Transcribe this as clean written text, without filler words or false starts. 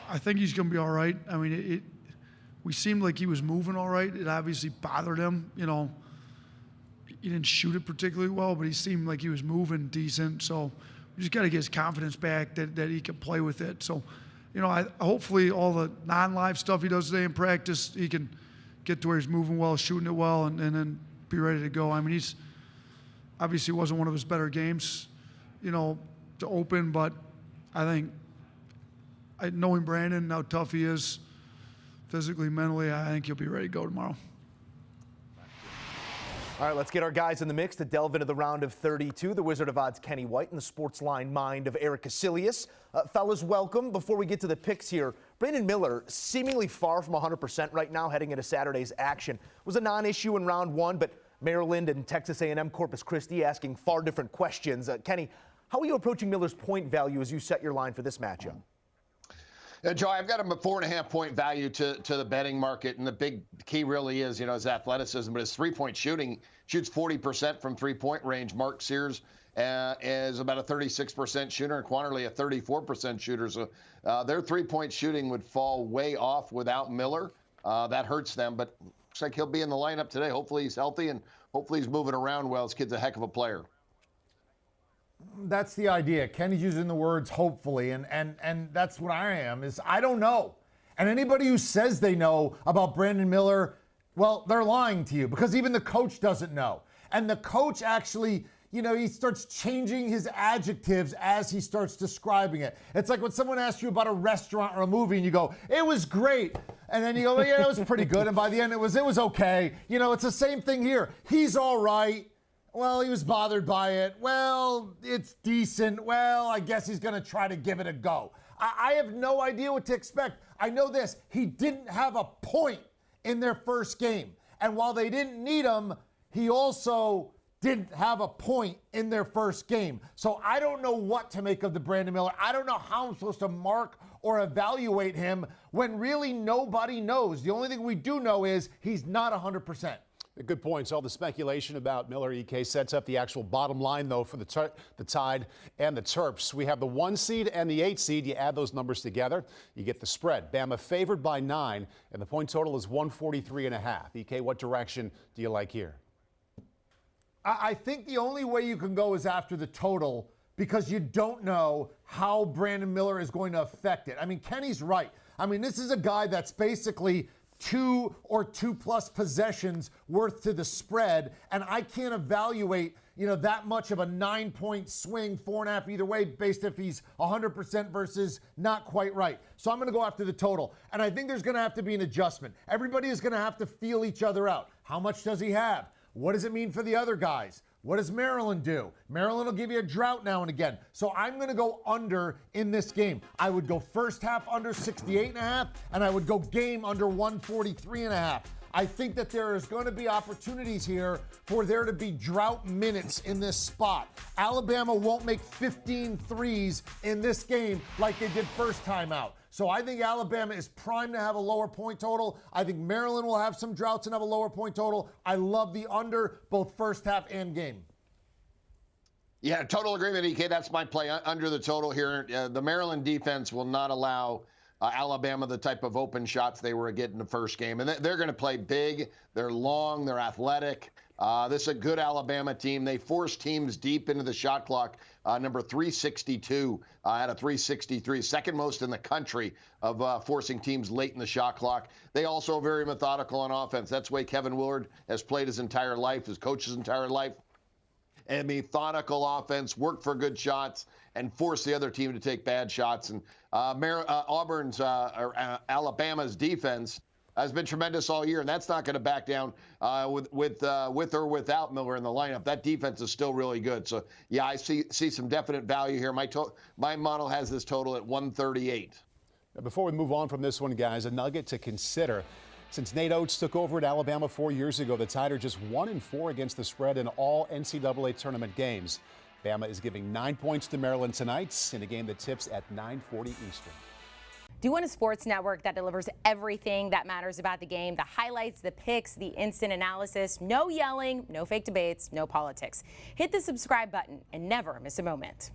I think he's going to be all right. I mean, we seemed like he was moving all right. It obviously bothered him. You know, he didn't shoot it particularly well, but he seemed like he was moving decent. So we just got to get his confidence back that he can play with it. So, you know, hopefully all the non-live stuff he does today in practice, he can get to where he's moving well, shooting it well, and then be ready to go. I mean, he's obviously wasn't one of his better games, you know, to open, but I think knowing Brandon, how tough he is physically, mentally, I think he'll be ready to go tomorrow. All right, let's get our guys in the mix to delve into the round of 32. The Wizard of Odds, Kenny White, and the Sportsline mind of Eric Casillas. Fellas, welcome. Before we get to the picks here, Brandon Miller, seemingly far from 100% right now heading into Saturday's action. Was a non-issue in round one, but Maryland and Texas A&M Corpus Christi asking far different questions. Kenny, how are you approaching Miller's point value as you set your line for this matchup? Joe, I've got him a 4.5-point value to the betting market, and the big key really is, you know, his athleticism, but his three-point shooting, shoots 40% from three-point range. Mark Sears is about a 36% shooter, and Quanterly a 34% shooter. So their three-point shooting would fall way off without Miller. That hurts them, but looks like he'll be in the lineup today. Hopefully he's healthy, and hopefully he's moving around well. This kid's a heck of a player. That's the idea. Kenny's using the words hopefully, and that's what I am, is I don't know. And anybody who says they know about Brandon Miller, well, they're lying to you, because even the coach doesn't know. And the coach actually, you know, he starts changing his adjectives as he starts describing it. It's like when someone asks you about a restaurant or a movie and you go, it was great. And then you go, well, yeah, it was pretty good. And by the end, it was okay. You know, it's the same thing here. He's all right. Well, he was bothered by it. Well, it's decent. Well, I guess he's going to try to give it a go. I have no idea what to expect. I know this. He didn't have a point in their first game. And while they didn't need him, he also didn't have a point in their first game. So I don't know what to make of the Brandon Miller. I don't know how I'm supposed to mark or evaluate him when really nobody knows. The only thing we do know is he's not 100%. Good points. All the speculation about Miller, EK, sets up the actual bottom line, though, for the Tide and the Terps. We have the 1 seed and the 8 seed. You add those numbers together, you get the spread. Bama favored by 9, and the point total is 143.5. EK, what direction do you like here? I think the only way you can go is after the total, because you don't know how Brandon Miller is going to affect it. I mean, Kenny's right. I mean, this is a guy that's basically 2 or 2+ possessions worth to the spread, and I can't evaluate, you know, that much of a 9-point swing, 4.5 either way, based if he's 100% versus not quite right. So I'm going to go after the total, and I think there's going to have to be an adjustment. Everybody is going to have to feel each other out. How much does he have? What does it mean for the other guys? What does Maryland do? Maryland will give you a drought now and again. So I'm going to go under in this game. I would go first half under 68.5, and I would go game under 143.5. I think that there is going to be opportunities here for there to be drought minutes in this spot. Alabama won't make 15 threes in this game like they did first time out. So I think Alabama is primed to have a lower point total. I think Maryland will have some droughts and have a lower point total. I love the under both first half and game. Yeah, total agreement, EK. That's my play under the total here. The Maryland defense will not allow Alabama the type of open shots they were getting in the first game. And they're going to play big. They're long. They're athletic. This is a good Alabama team. They force teams deep into the shot clock. Number 362 out of 363, second most in the country of forcing teams late in the shot clock. They also are very methodical on offense. That's the way Kevin Willard has played his entire life, his coach's entire life. And methodical offense, work for good shots, and force the other team to take bad shots. And Alabama's defense has been tremendous all year, and that's not going to back down with or without Miller in the lineup. That defense is still really good. So, yeah, I see some definite value here. My model has this total at 138. Before we move on from this one, guys, a nugget to consider. Since Nate Oates took over at Alabama 4 years ago, the Tide are just 1-4 against the spread in all NCAA tournament games. Bama is giving 9 points to Maryland tonight in a game that tips at 9:40 Eastern. Do you want a sports network that delivers everything that matters about the game? The highlights, the picks, the instant analysis, no yelling, no fake debates, no politics. Hit the subscribe button and never miss a moment.